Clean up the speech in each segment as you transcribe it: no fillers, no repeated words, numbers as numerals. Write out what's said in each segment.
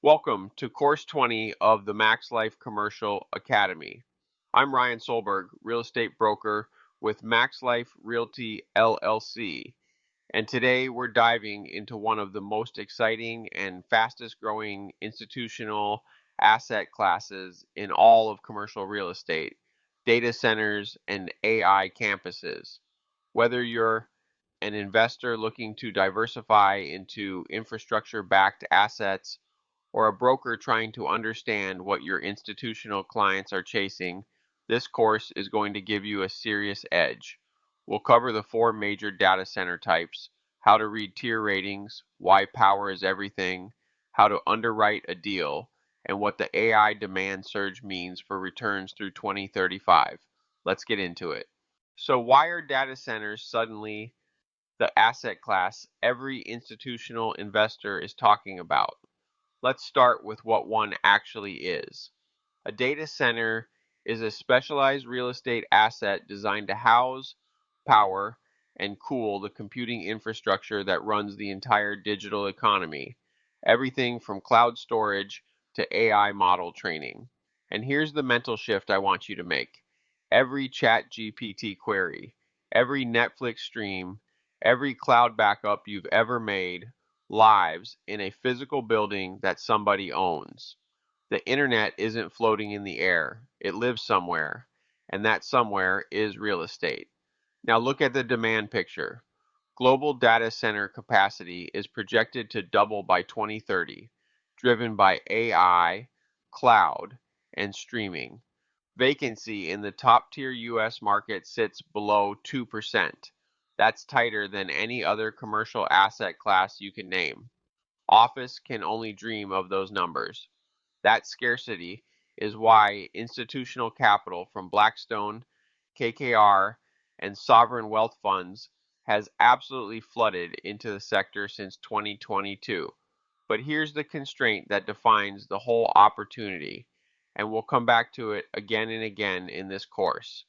Welcome to Course 20 of the MaxLife Commercial Academy. I'm Ryan Solberg, real estate broker with MaxLife Realty LLC, and today we're diving into one of the most exciting and fastest growing institutional asset classes in all of commercial real estate, data centers and AI campuses. Whether you're an investor looking to diversify into infrastructure-backed assets or a broker trying to understand what your institutional clients are chasing, this course is going to give you a serious edge. We'll cover the four major data center types, how to read tier ratings, why power is everything, how to underwrite a deal, and what the AI demand surge means for returns through 2035. Let's get into it. So why are data centers suddenly the asset class every institutional investor is talking about? Let's start with what one actually is. A data center is a specialized real estate asset designed to house, power, and cool the computing infrastructure that runs the entire digital economy, everything from cloud storage to AI model training. And here's the mental shift I want you to make. Every ChatGPT query, every Netflix stream, every cloud backup you've ever made lives in a physical building that somebody owns. The internet isn't floating in the air, it lives somewhere, and that somewhere is real estate. Now look at the demand picture. Global data center capacity is projected to double by 2030, driven by AI, cloud, and streaming. Vacancy in the top tier US market sits below 2%. That's tighter than any other commercial asset class you can name. Office can only dream of those numbers. That scarcity is why institutional capital from Blackstone, KKR, and sovereign wealth funds has absolutely flooded into the sector since 2022. But here's the constraint that defines the whole opportunity, and we'll come back to it again and again in this course.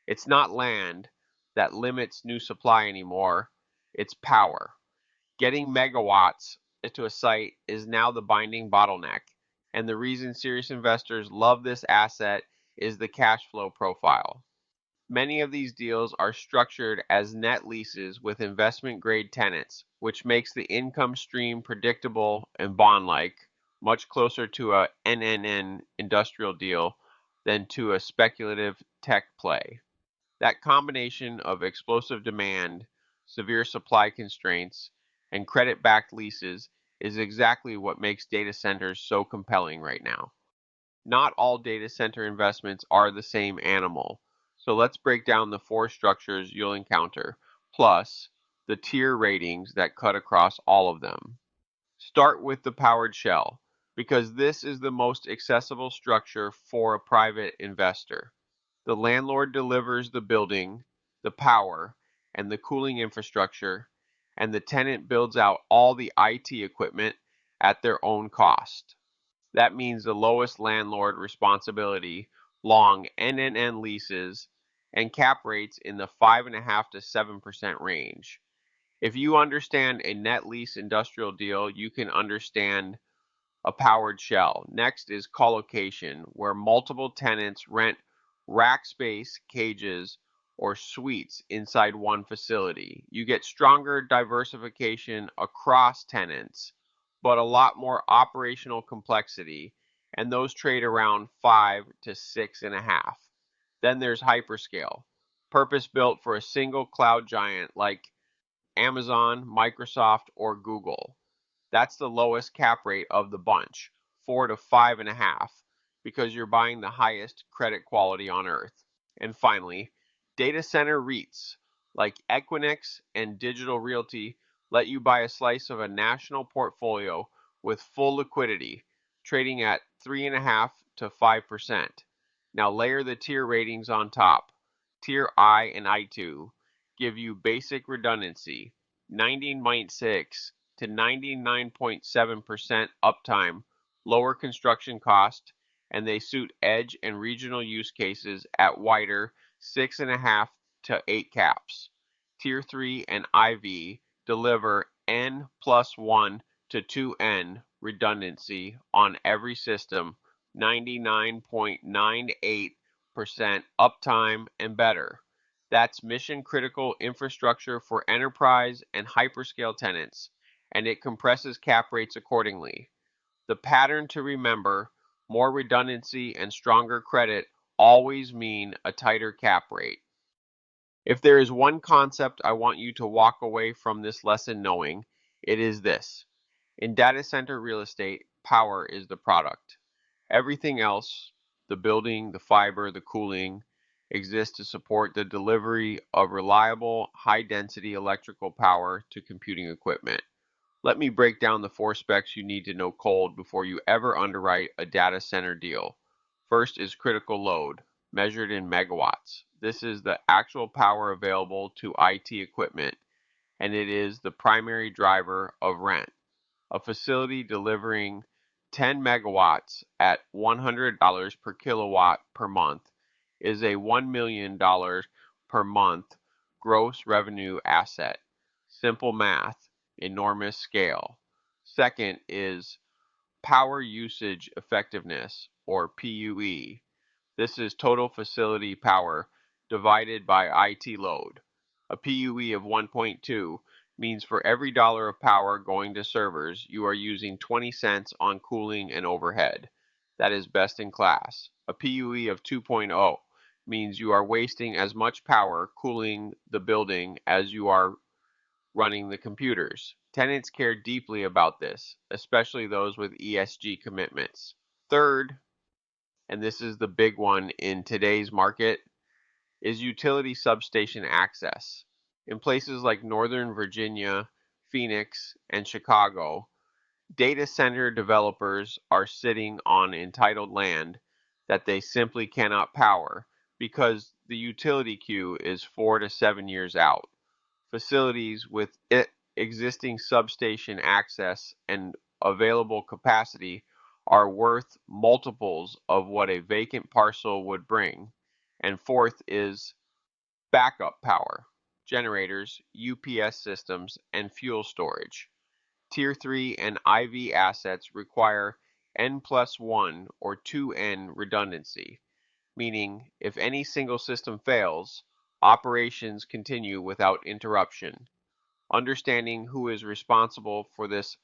It's not land that limits new supply anymore, it's power. Getting megawatts to a site is now the binding bottleneck, and the reason serious investors love this asset is the cash flow profile. Many of these deals are structured as net leases with investment-grade tenants, which makes the income stream predictable and bond-like, much closer to a NNN industrial deal than to a speculative tech play. That combination of explosive demand, severe supply constraints, and credit-backed leases is exactly what makes data centers so compelling right now. Not all data center investments are the same animal, so let's break down the four structures you'll encounter, plus the tier ratings that cut across all of them. Start with the powered shell, because this is the most accessible structure for a private investor. The landlord delivers the building, the power, and the cooling infrastructure, and the tenant builds out all the IT equipment at their own cost. That means the lowest landlord responsibility, long NNN leases, and cap rates in the 5.5 to 7% range. If you understand a net lease industrial deal, you can understand a powered shell. Next is colocation, where multiple tenants rent rack space, cages, or suites inside one facility. You get stronger diversification across tenants, but a lot more operational complexity, and those trade around 5 to 6.5. Then there's hyperscale, purpose built for a single cloud giant like Amazon, Microsoft, or Google. That's the lowest cap rate of the bunch, 4 to 5.5, because you're buying the highest credit quality on earth. And finally, data center REITs like Equinix and Digital Realty let you buy a slice of a national portfolio with full liquidity, trading at 3.5 to 5%. Now layer the tier ratings on top. Tier I and I2 give you basic redundancy, 90.6 to 99.7% uptime, lower construction cost, and they suit edge and regional use cases at wider 6.5 to 8 caps. Tier 3 and IV deliver N plus 1 to 2N redundancy on every system, 99.98% uptime and better. That's mission-critical infrastructure for enterprise and hyperscale tenants, and it compresses cap rates accordingly. The pattern to remember: more redundancy and stronger credit always mean a tighter cap rate. If there is one concept I want you to walk away from this lesson knowing, it is this. In data center real estate, power is the product. Everything else, the building, the fiber, the cooling, exists to support the delivery of reliable, high-density electrical power to computing equipment. Let me break down the 4 specs you need to know cold before you ever underwrite a data center deal. First is critical load, measured in megawatts. This is the actual power available to IT equipment, and it is the primary driver of rent. A facility delivering 10 megawatts at $100 per kilowatt per month is a $1 million per month gross revenue asset. Simple math, enormous scale. Second is power usage effectiveness, or PUE. This is total facility power divided by IT load. A PUE of 1.2 means for every dollar of power going to servers, you are using 20 cents on cooling and overhead. That is best in class. A PUE of 2.0 means you are wasting as much power cooling the building as you are running the computers. Tenants care deeply about this, especially those with ESG commitments. Third, and this is the big one in today's market, is utility substation access. In places like Northern Virginia, Phoenix, and Chicago, data center developers are sitting on entitled land that they simply cannot power because the utility queue is 4 to 7 years out. Facilities with existing substation access and available capacity are worth multiples of what a vacant parcel would bring. And fourth is backup power, generators, UPS systems, and fuel storage. Tier 3 and IV assets require N plus 1 or 2N redundancy, meaning if any single system fails, operations continue without interruption. Understanding who is responsible for this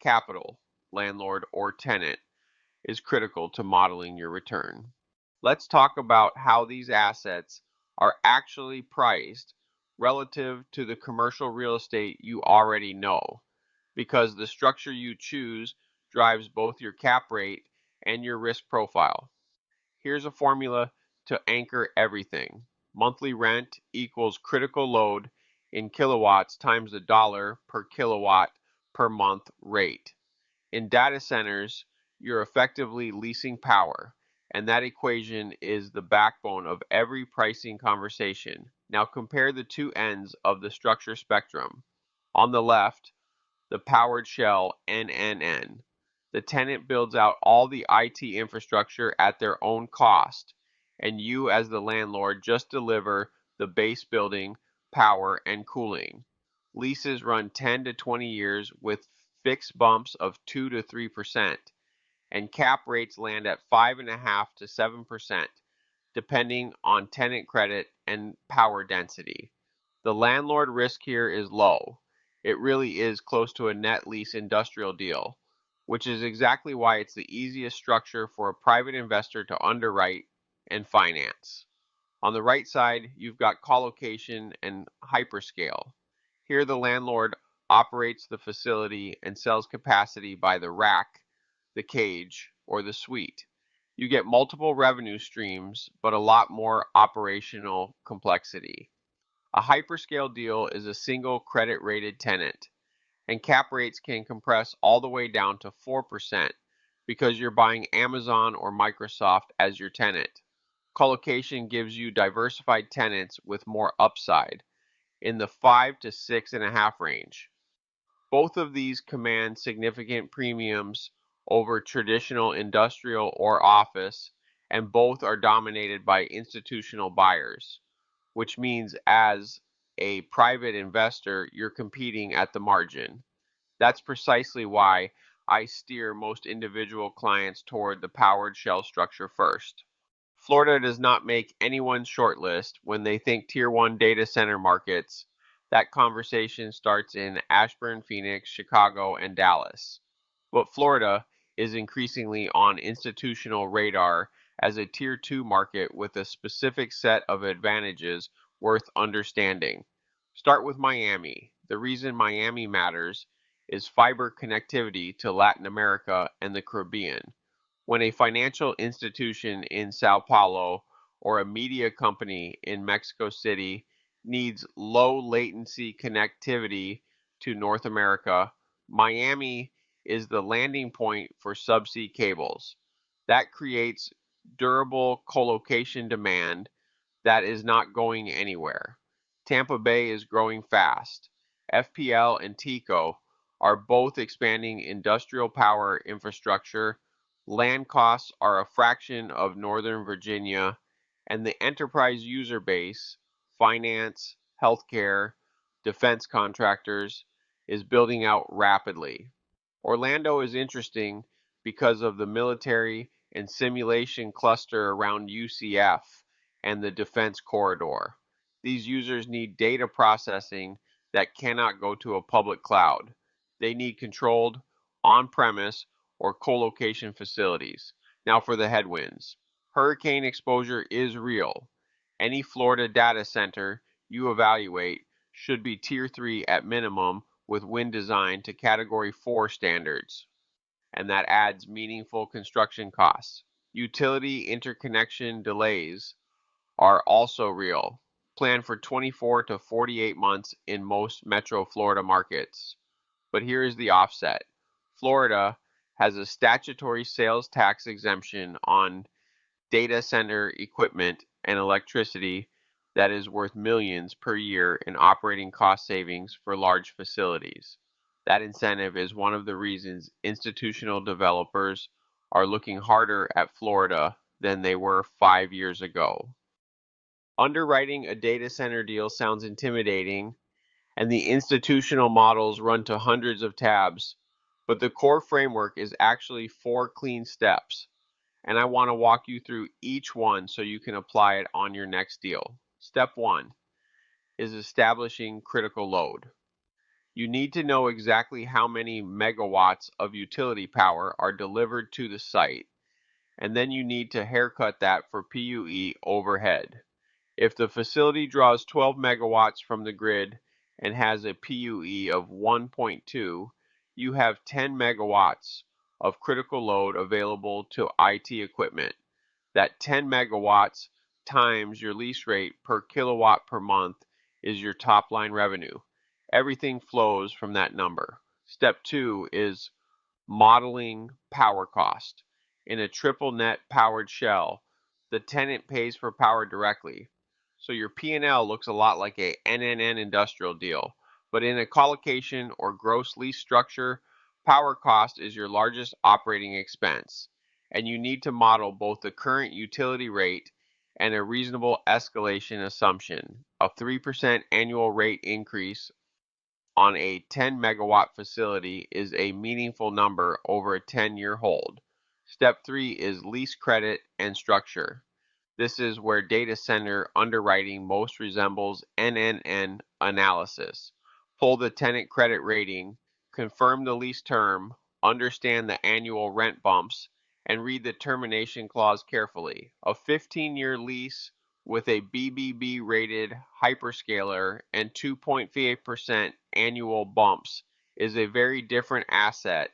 capital, landlord or tenant, is critical to modeling your return. Let's talk about how these assets are actually priced relative to the commercial real estate you already know, because the structure you choose drives both your cap rate and your risk profile. Here's a formula to anchor everything. Monthly rent equals critical load in kilowatts times the dollar per kilowatt per month rate. In data centers, you're effectively leasing power, and that equation is the backbone of every pricing conversation. Now compare the two ends of the structure spectrum. On the left, the powered shell NNN. The tenant builds out all the IT infrastructure at their own cost, and you as the landlord just deliver the base building, power, and cooling. Leases run 10 to 20 years with fixed bumps of 2 to 3%, and cap rates land at 5.5 to 7%, depending on tenant credit and power density. The landlord risk here is low. It really is close to a net lease industrial deal, which is exactly why it's the easiest structure for a private investor to underwrite and finance. On the right side, you've got colocation and hyperscale. Here the landlord operates the facility and sells capacity by the rack, the cage, or the suite. You get multiple revenue streams, but a lot more operational complexity. A hyperscale deal is a single credit-rated tenant, and cap rates can compress all the way down to 4% because you're buying Amazon or Microsoft as your tenant. Colocation gives you diversified tenants with more upside in the 5 to 6.5 range. Both of these command significant premiums over traditional industrial or office, and both are dominated by institutional buyers, which means as a private investor, you're competing at the margin. That's precisely why I steer most individual clients toward the powered shell structure first. Florida does not make anyone's shortlist when they think Tier 1 data center markets. That conversation starts in Ashburn, Phoenix, Chicago, and Dallas. But Florida is increasingly on institutional radar as a Tier 2 market with a specific set of advantages worth understanding. Start with Miami. The reason Miami matters is fiber connectivity to Latin America and the Caribbean. When a financial institution in Sao Paulo or a media company in Mexico City needs low latency connectivity to North America, Miami is the landing point for subsea cables. That creates durable colocation demand that is not going anywhere. Tampa Bay is growing fast. FPL and TECO are both expanding industrial power infrastructure. Land costs are a fraction of Northern Virginia, and the enterprise user base, finance, healthcare, defense contractors, is building out rapidly. Orlando is interesting because of the military and simulation cluster around UCF and the defense corridor. These users need data processing that cannot go to a public cloud. They need controlled on-premise or co-location facilities. Now for the headwinds. Hurricane exposure is real. Any Florida data center you evaluate should be Tier 3 at minimum with wind design to Category 4 standards, and that adds meaningful construction costs. Utility interconnection delays are also real. Plan for 24 to 48 months in most Metro Florida markets. But here is the offset. Florida has a statutory sales tax exemption on data center equipment and electricity that is worth millions per year in operating cost savings for large facilities. That incentive is one of the reasons institutional developers are looking harder at Florida than they were 5 years ago. Underwriting a data center deal sounds intimidating, and the institutional models run to hundreds of tabs, but the core framework is actually 4 clean steps, and I want to walk you through each one so you can apply it on your next deal. Step 1 is establishing critical load. You need to know exactly how many megawatts of utility power are delivered to the site, and then you need to haircut that for PUE overhead. If the facility draws 12 megawatts from the grid and has a PUE of 1.2, you have 10 megawatts of critical load available to IT equipment. That 10 megawatts times your lease rate per kilowatt per month is your top line revenue. Everything flows from that number. Step 2 is modeling power cost. In a triple net powered shell, the tenant pays for power directly. So your P&L looks a lot like a NNN industrial deal. But in a colocation or gross lease structure, power cost is your largest operating expense, and you need to model both the current utility rate and a reasonable escalation assumption. A 3% annual rate increase on a 10 megawatt facility is a meaningful number over a 10-year hold. Step 3 is lease credit and structure. This is where data center underwriting most resembles NNN analysis. Pull the tenant credit rating, confirm the lease term, understand the annual rent bumps, and read the termination clause carefully. A 15-year lease with a BBB rated hyperscaler and 2.58% annual bumps is a very different asset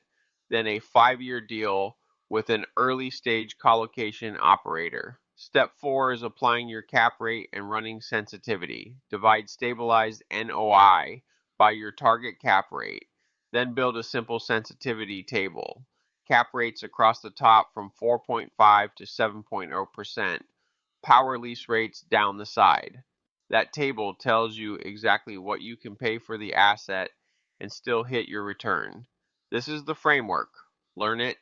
than a 5-year deal with an early stage colocation operator. Step 4 is applying your cap rate and running sensitivity. Divide stabilized NOI by your target cap rate. Then build a simple sensitivity table. Cap rates across the top from 4.5 to 7.0%. Power lease rates down the side. That table tells you exactly what you can pay for the asset and still hit your return. This is the framework. Learn it,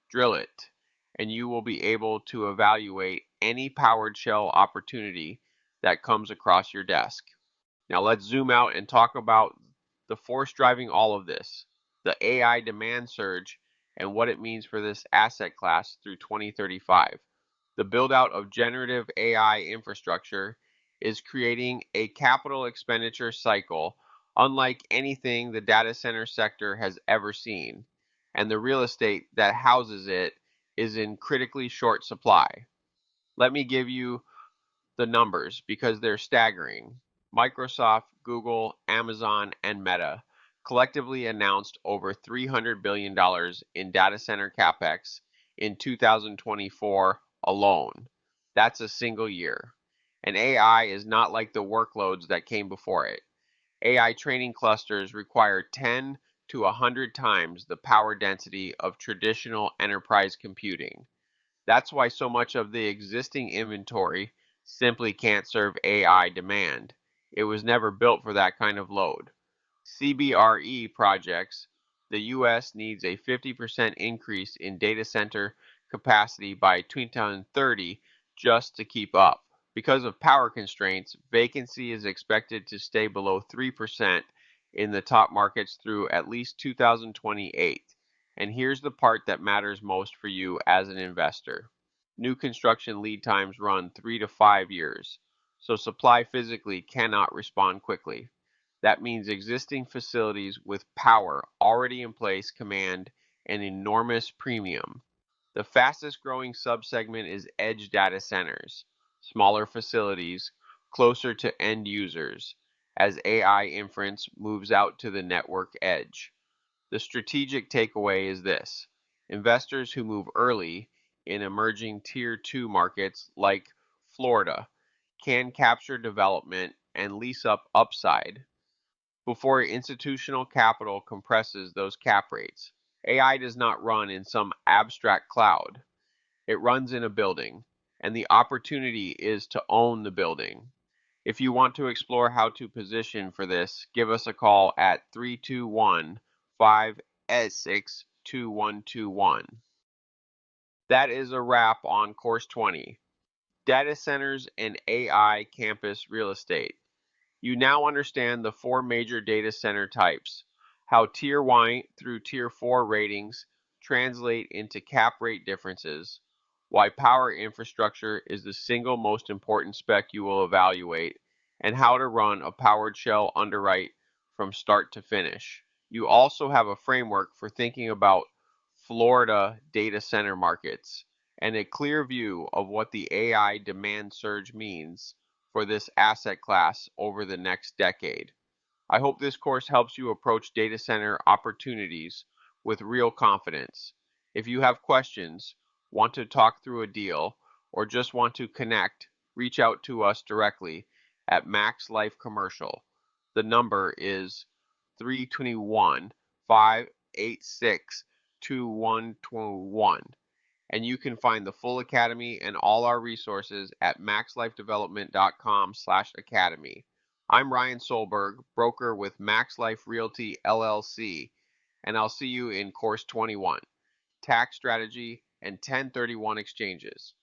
drill it, and you will be able to evaluate any powered shell opportunity that comes across your desk. Now let's zoom out and talk about the force driving all of this, the AI demand surge, and what it means for this asset class through 2035. The build-out of generative AI infrastructure is creating a capital expenditure cycle unlike anything the data center sector has ever seen, and the real estate that houses it is in critically short supply. Let me give you the numbers because they're staggering. Microsoft, Google, Amazon, and Meta collectively announced over $300 billion in data center capex in 2024 alone. That's a single year. And AI is not like the workloads that came before it. AI training clusters require 10 to 100 times the power density of traditional enterprise computing. That's why so much of the existing inventory simply can't serve AI demand. It was never built for that kind of load. CBRE projects the US needs a 50% increase in data center capacity by 2030 just to keep up. Because of power constraints, vacancy is expected to stay below 3% in the top markets through at least 2028. And here's the part that matters most for you as an investor. New construction lead times run 3 to 5 years, so supply physically cannot respond quickly. That means existing facilities with power already in place command an enormous premium. The fastest growing subsegment is edge data centers, smaller facilities closer to end users, as AI inference moves out to the network edge. The strategic takeaway is this: investors who move early in emerging Tier 2 markets like Florida can capture development and lease up upside before institutional capital compresses those cap rates. AI does not run in some abstract cloud. It runs in a building, and the opportunity is to own the building. If you want to explore how to position for this, give us a call at 321 586 2121. That is a wrap on Course 20, Data Centers and AI Campus Real Estate. You now understand the four major data center types, how Tier 1 through Tier 4 ratings translate into cap rate differences, why power infrastructure is the single most important spec you will evaluate, and how to run a powered shell underwrite from start to finish. You also have a framework for thinking about Florida data center markets and a clear view of what the AI demand surge means for this asset class over the next decade. I hope this course helps you approach data center opportunities with real confidence. If you have questions, want to talk through a deal, or just want to connect, reach out to us directly at MaxLife Commercial. The number is 321 586 2121. And you can find the full academy and all our resources at maxlifedevelopment.com/academy. I'm Ryan Solberg, broker with MaxLife Realty LLC, and I'll see you in Course 21, Tax Strategy and 1031 Exchanges.